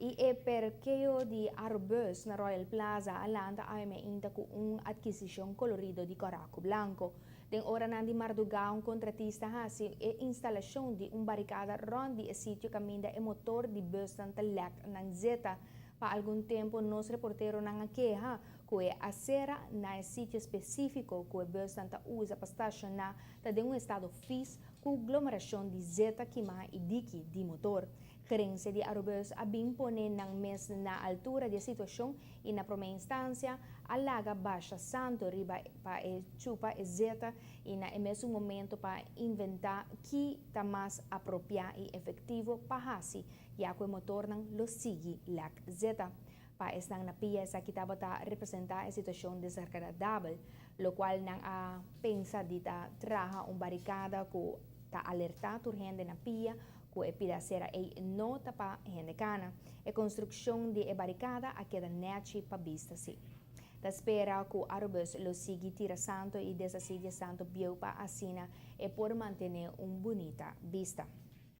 E é perché di Arbus na Royal Plaza alanda ay may inta ko adquisition colorido di Coraco Blanco. Den ora nandi marduga un contratista hasi e instalação de barricada rondi e sítio caminda e motor di bus ng talak ng Zeta. Pa algum tempo nos reportero nang queja que a sera na sítio específico que o bus tanta usa para estacionar tá de estado fis com aglomeração de Zeta quima e dique de motor. Gerência de Aerobus abim pone ng mes na altura de situação e na primeira instância alaga baixa santo riba pa e chupa e Zeta e na mesmo momento para inventar que tá mais apropriado e efetivo para hasi ya que o motor ng losigi lak Zeta. Paes nang napiya sa kitaba ta representa a situação desagradável, lo qual nang a pensa di ta traha barricada ko ta alerta tur hende na pia ko e pidacera e no ta pa hende cana. E construção de barricada a queda neci pa vista si. Ta spera ko Aerobus lo sigi tira santo e desasidia santo biu pa asina e por mantener bonita vista.